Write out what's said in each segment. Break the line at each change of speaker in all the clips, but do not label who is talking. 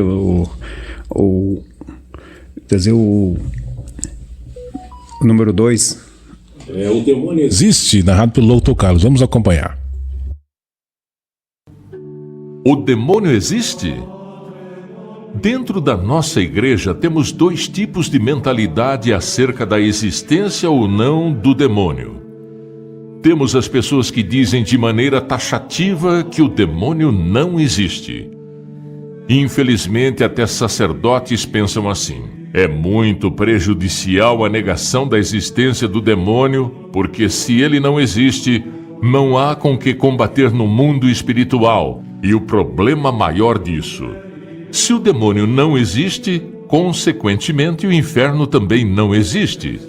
o dizer o número 2.
O demônio existe, narrado pelo Dr. Carlos. Vamos acompanhar.
O demônio existe? Dentro da nossa igreja temos dois tipos de mentalidade acerca da existência ou não do demônio. Temos as pessoas que dizem de maneira taxativa que o demônio não existe. Infelizmente, até sacerdotes pensam assim. É muito prejudicial a negação da existência do demônio, porque se ele não existe, não há com que combater no mundo espiritual. E o problema maior disso: se o demônio não existe, consequentemente o inferno também não existe.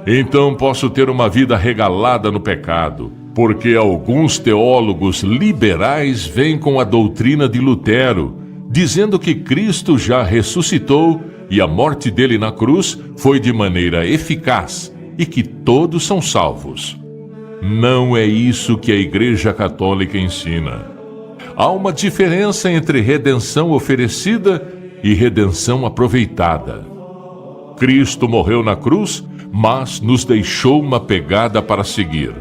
Então posso ter uma vida regalada no pecado, porque alguns teólogos liberais vêm com a doutrina de Lutero, dizendo que Cristo já ressuscitou e a morte dele na cruz foi de maneira eficaz e que todos são salvos. Não é isso que a Igreja Católica ensina. Há uma diferença entre redenção oferecida e redenção aproveitada. Cristo morreu na cruz, mas nos deixou uma pegada para seguir.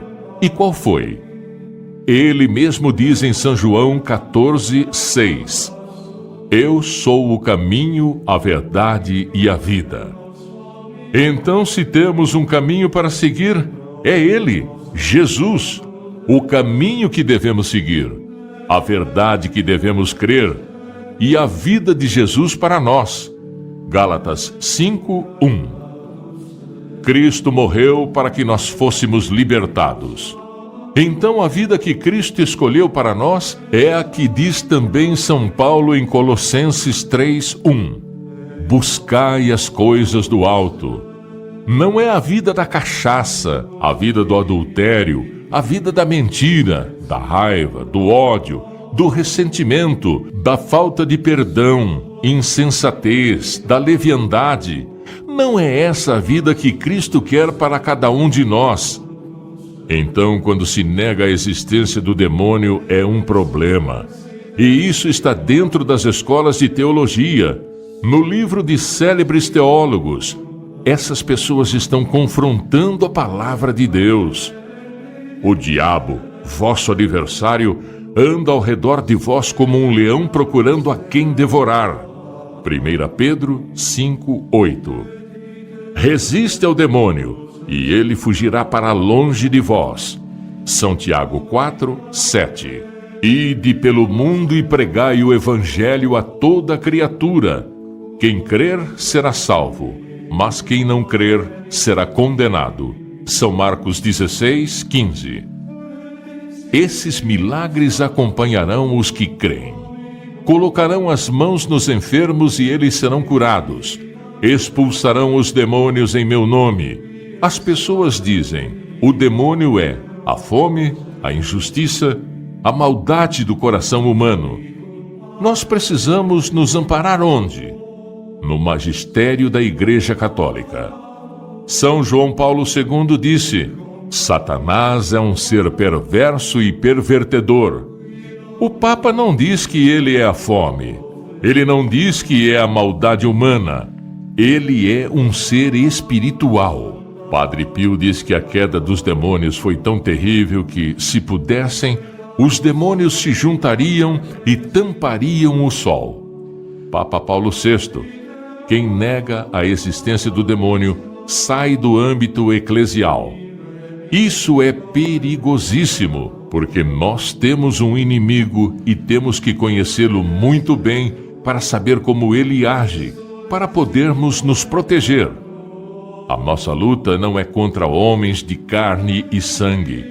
E qual foi? Ele mesmo diz em São João 14:6: Eu sou o caminho, a verdade e a vida. Então, se temos um caminho para seguir, é Ele, Jesus, o caminho que devemos seguir, a verdade que devemos crer e a vida de Jesus para nós. Gálatas 5:1. Cristo morreu para que nós fôssemos libertados. Então a vida que Cristo escolheu para nós é a que diz também São Paulo em Colossenses 3:1. Buscai as coisas do alto. Não é a vida da cachaça, a vida do adultério, a vida da mentira, da raiva, do ódio, do ressentimento, da falta de perdão, insensatez, da leviandade. Não é essa a vida que Cristo quer para cada um de nós. Então, quando se nega a existência do demônio, é um problema. E isso está dentro das escolas de teologia. No livro de célebres teólogos, essas pessoas estão confrontando a palavra de Deus. O diabo, vosso adversário, anda ao redor de vós como um leão procurando a quem devorar. 1 Pedro 5:8. Resiste ao demônio, e ele fugirá para longe de vós. São Tiago 4:7. Ide pelo mundo e pregai o evangelho a toda criatura. Quem crer será salvo, mas quem não crer será condenado. São Marcos 16:15. Esses milagres acompanharão os que creem. Colocarão as mãos nos enfermos e eles serão curados. Expulsarão os demônios em meu nome. As pessoas dizem: o demônio é a fome, a injustiça, a maldade do coração humano. Nós precisamos nos amparar onde? No magistério da Igreja Católica. São João Paulo II disse: Satanás é um ser perverso e pervertedor. O Papa não diz que ele é a fome. Ele não diz que é a maldade humana. Ele é um ser espiritual. Padre Pio diz que a queda dos demônios foi tão terrível que, se pudessem, os demônios se juntariam e tampariam o sol. Papa Paulo VI: quem nega a existência do demônio sai do âmbito eclesial. Isso é perigosíssimo, porque nós temos um inimigo e temos que conhecê-lo muito bem para saber como ele age, para podermos nos proteger. A nossa luta não é contra homens de carne e sangue.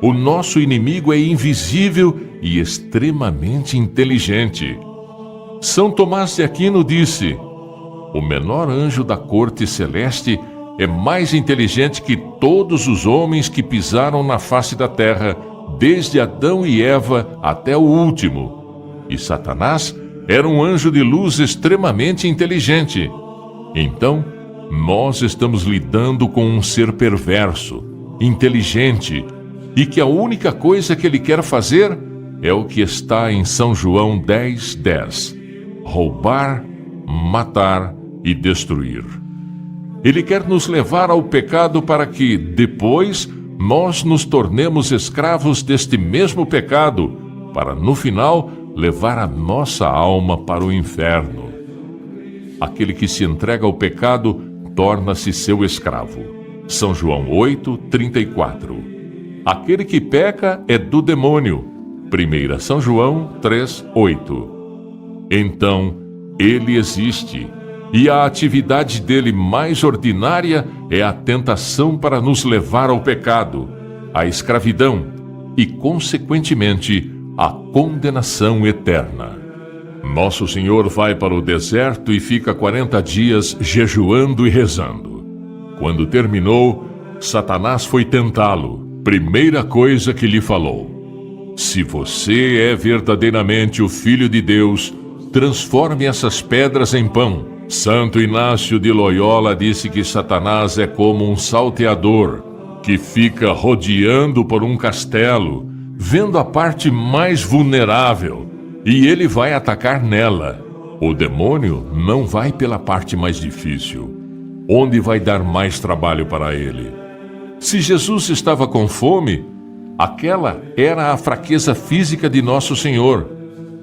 O nosso inimigo é invisível e extremamente inteligente. São Tomás de Aquino disse: o menor anjo da corte celeste é mais inteligente que todos os homens que pisaram na face da terra, desde Adão e Eva até o último. E Satanás era um anjo de luz extremamente inteligente. Então, nós estamos lidando com um ser perverso, inteligente, e que a única coisa que ele quer fazer é o que está em São João 10:10. roubar, matar e destruir. Ele quer nos levar ao pecado para que, depois, nós nos tornemos escravos deste mesmo pecado, para, no final, levar a nossa alma para o inferno. Aquele que se entrega ao pecado torna-se seu escravo. São João 8:34. Aquele que peca é do demônio. 1 São João 3:8. Então, ele existe, e a atividade dele mais ordinária é a tentação para nos levar ao pecado, à escravidão e, consequentemente, à condenação eterna. Nosso Senhor vai para o deserto e fica 40 dias jejuando e rezando. Quando terminou, Satanás foi tentá-lo. Primeira coisa que lhe falou: se você é verdadeiramente o Filho de Deus, transforme essas pedras em pão. Santo Inácio de Loyola disse que Satanás é como um salteador que fica rodeando por um castelo, vendo a parte mais vulnerável, e ele vai atacar nela. O demônio não vai pela parte mais difícil, onde vai dar mais trabalho para ele. Se Jesus estava com fome, aquela era a fraqueza física de Nosso Senhor,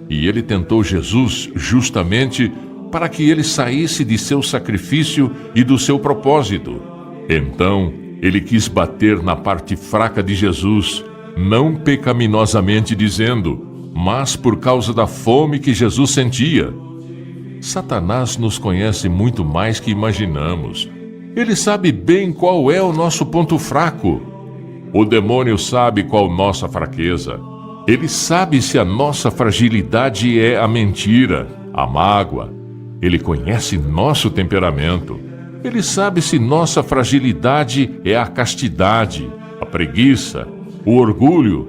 e ele tentou Jesus justamente para que ele saísse de seu sacrifício e do seu propósito. Então, ele quis bater na parte fraca de Jesus, não pecaminosamente dizendo, mas por causa da fome que Jesus sentia. Satanás nos conhece muito mais que imaginamos. Ele sabe bem qual é o nosso ponto fraco. O demônio sabe qual nossa fraqueza. Ele sabe se a nossa fragilidade é a mentira, a mágoa. Ele conhece nosso temperamento. Ele sabe se nossa fragilidade é a castidade, a preguiça, o orgulho.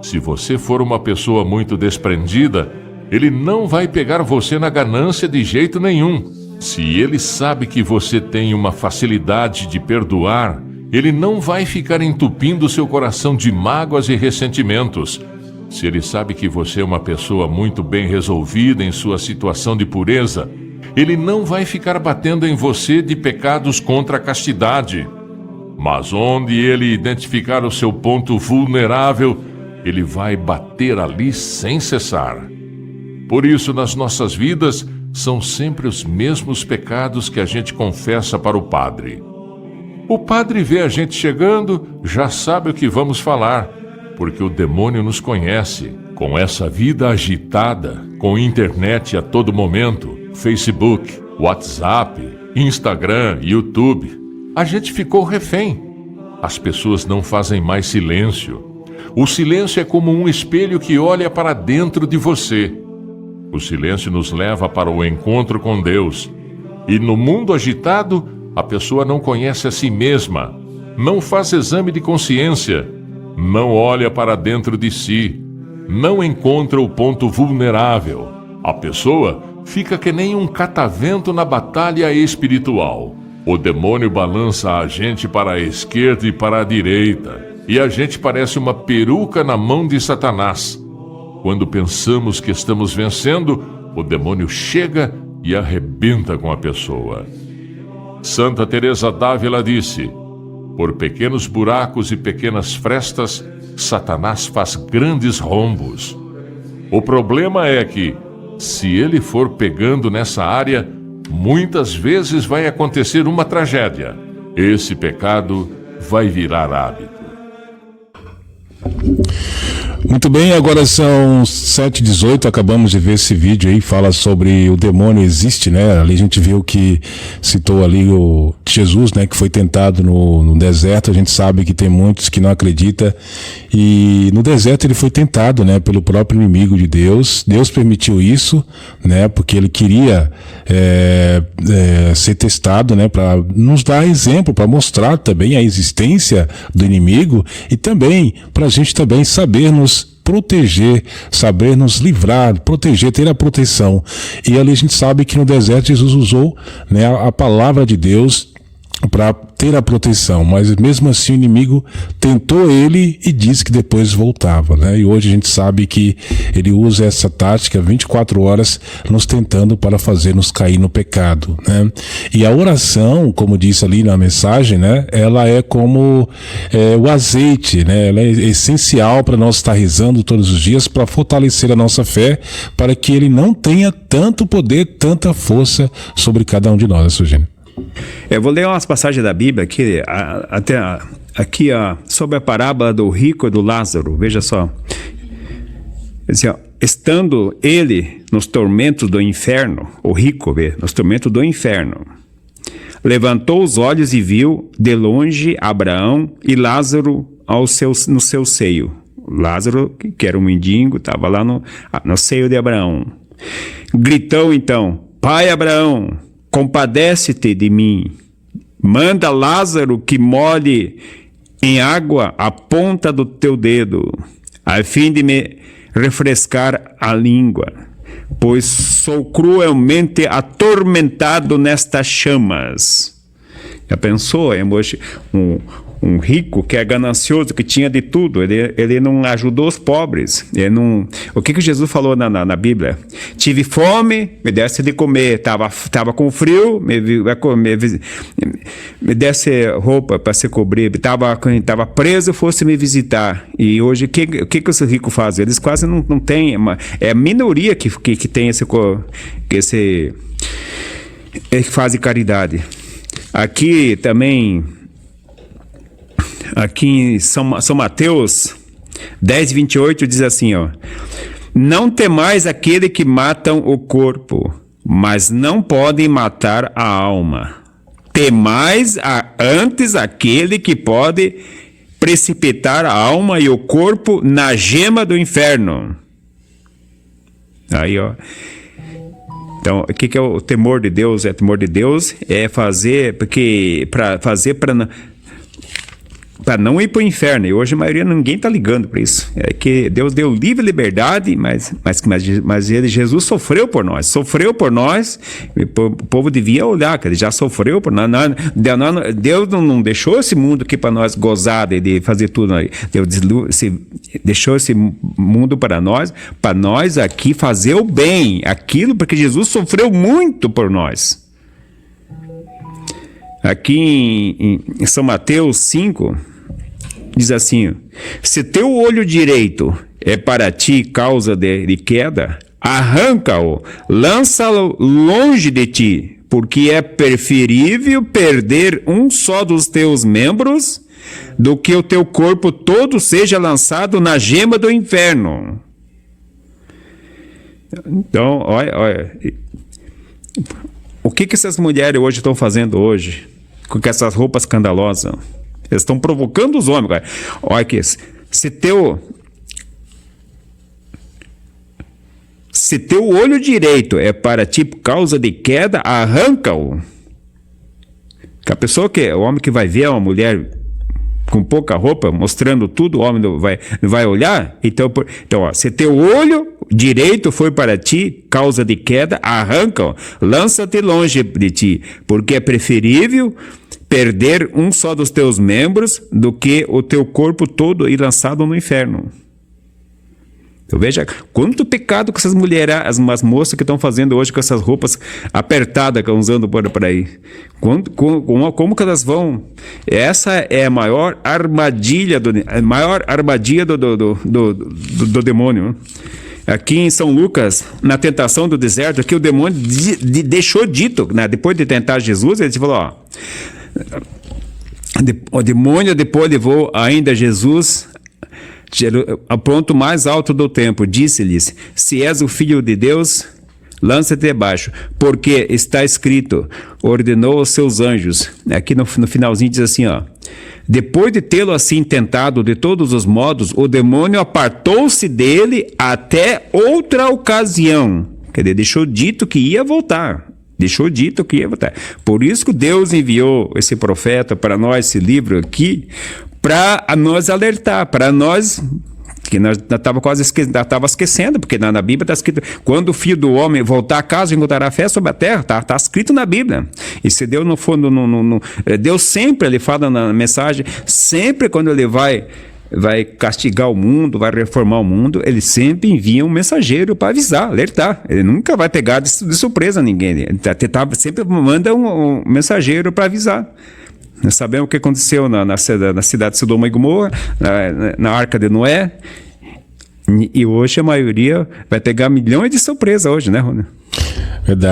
Se você for uma pessoa muito desprendida, ele não vai pegar você na ganância de jeito nenhum. Se ele sabe que você tem uma facilidade de perdoar, ele não vai ficar entupindo seu coração de mágoas e ressentimentos. Se ele sabe que você é uma pessoa muito bem resolvida em sua situação de pureza, ele não vai ficar batendo em você de pecados contra a castidade. Mas onde ele identificar o seu ponto vulnerável, ele vai bater ali sem cessar. Por isso, nas nossas vidas, são sempre os mesmos pecados que a gente confessa para o padre. O padre vê a gente chegando, já sabe o que vamos falar, porque o demônio nos conhece. Com essa vida agitada, com internet a todo momento, Facebook, WhatsApp, Instagram, YouTube, a gente ficou refém. As pessoas não fazem mais silêncio. O silêncio é como um espelho que olha para dentro de você. O silêncio nos leva para o encontro com Deus. E no mundo agitado, a pessoa não conhece a si mesma, não faz exame de consciência, não olha para dentro de si, não encontra o ponto vulnerável. A pessoa fica que nem um catavento na batalha espiritual. O demônio balança a gente para a esquerda e para a direita, e a gente parece uma peruca na mão de Satanás. Quando pensamos que estamos vencendo, o demônio chega e arrebenta com a pessoa. Santa Teresa d'Ávila disse: por pequenos buracos e pequenas frestas, Satanás faz grandes rombos. O problema é que, se ele for pegando nessa área, muitas vezes vai acontecer uma tragédia. Esse pecado vai virar hábito.
Muito bem, agora são 7h18, acabamos de ver esse vídeo aí, fala sobre o demônio existe, né? Ali a gente viu que citou ali o Jesus, né? Que foi tentado no deserto. A gente sabe que tem muitos que não acreditam, e no deserto ele foi tentado, né? Pelo próprio inimigo de Deus. Deus permitiu isso, né? Porque ele queria ser testado, né? Para nos dar exemplo, para mostrar também a existência do inimigo, e também para a gente também saber nos proteger, saber nos livrar, proteger, ter a proteção. E ali a gente sabe que no deserto Jesus usou, né, a palavra de Deus para ter a proteção, mas mesmo assim o inimigo tentou ele e disse que depois voltava, né? E hoje a gente sabe que ele usa essa tática 24 horas nos tentando para fazer-nos cair no pecado, né? E a oração, como disse ali na mensagem, né? Ela é como o azeite, né? Ela é essencial para nós estar rezando todos os dias para fortalecer a nossa fé, para que ele não tenha tanto poder, tanta força sobre cada um de nós, né, Sugênio?
Eu vou ler umas passagens da Bíblia aqui sobre a parábola do rico e do Lázaro. Veja só. Assim, estando ele nos tormentos do inferno, o rico, nos tormentos do inferno, levantou os olhos e viu de longe Abraão e Lázaro no seu seio. Lázaro, que era um mendigo, estava lá no seio de Abraão. Gritou então: Pai Abraão, compadece-te de mim. Manda Lázaro que molhe em água a ponta do teu dedo, a fim de me refrescar a língua, pois sou cruelmente atormentado nestas chamas. Já pensou? Um rico que é ganancioso, que tinha de tudo, ele não ajudou os pobres. O que Jesus falou na Bíblia? Tive fome, me desse de comer. Tava com frio, me desse roupa para se cobrir. Tava preso, fosse me visitar. E hoje, o que os ricos fazem? Eles quase não têm. É a minoria que tem que faz caridade. Aqui também... Aqui em São Mateus 10:28 diz assim, não temais aquele que matam o corpo, mas não podem matar a alma. Temais antes aquele que pode precipitar a alma e o corpo na gema do inferno. Aí, Então, o que é o temor de Deus? O temor de Deus é fazer, para não ir para o inferno. E hoje a maioria, ninguém está ligando para isso. É que Deus deu livre liberdade, mas Jesus sofreu por nós. E o povo devia olhar, que ele já sofreu por nós. Deus não deixou esse mundo aqui para nós gozar de fazer tudo. Deus deixou esse mundo para nós aqui fazer o bem, aquilo, porque Jesus sofreu muito por nós. Aqui em São Mateus 5, diz assim: se teu olho direito é para ti causa de queda, arranca-o, lança-o longe de ti, porque é preferível perder um só dos teus membros do que o teu corpo todo seja lançado na gema do inferno. Então, olha, o que essas mulheres hoje estão fazendo hoje? Com essas roupas escandalosas. Eles estão provocando os homens, cara. Olha aqui, se teu olho direito é para ti causa de queda, arranca-o. O homem que vai ver uma mulher com pouca roupa, mostrando tudo, o homem não vai olhar. Então, se teu olho direito foi para ti causa de queda, arranca-o, lança-te longe de ti, porque é preferível perder um só dos teus membros do que o teu corpo todo ir lançado no inferno. Então veja quanto pecado que essas mulheres, as moças que estão fazendo hoje com essas roupas apertadas que estão usando por aí. Como que elas vão? Essa é a maior armadilha do demônio. Aqui em São Lucas, na tentação do deserto, aqui o demônio deixou dito, né? Depois de tentar Jesus, ele falou, o demônio depois levou ainda Jesus ao ponto mais alto do templo, disse-lhes: se és o filho de Deus, lança-te abaixo, porque está escrito, ordenou aos seus anjos. Aqui no finalzinho diz assim, depois de tê-lo assim tentado de todos os modos, o demônio apartou-se dele até outra ocasião. Quer dizer, deixou dito que ia voltar. Por isso que Deus enviou esse profeta para nós, esse livro aqui, para nos alertar, para nós Que nós estava esquecendo, porque na Bíblia está escrito: quando o filho do homem voltar a casa, encontrará fé sobre a terra. Está escrito na Bíblia. E se Deus, no fundo, Deus sempre, ele fala na mensagem, sempre quando ele vai castigar o mundo, vai reformar o mundo, ele sempre envia um mensageiro para avisar, alertar. Ele nunca vai pegar de surpresa ninguém. Ele sempre manda um mensageiro para avisar. Nós sabemos o que aconteceu na cidade de Sodoma e Gomorra, na Arca de Noé. E hoje a maioria vai pegar milhões de surpresa hoje, né, Rony?
Verdade.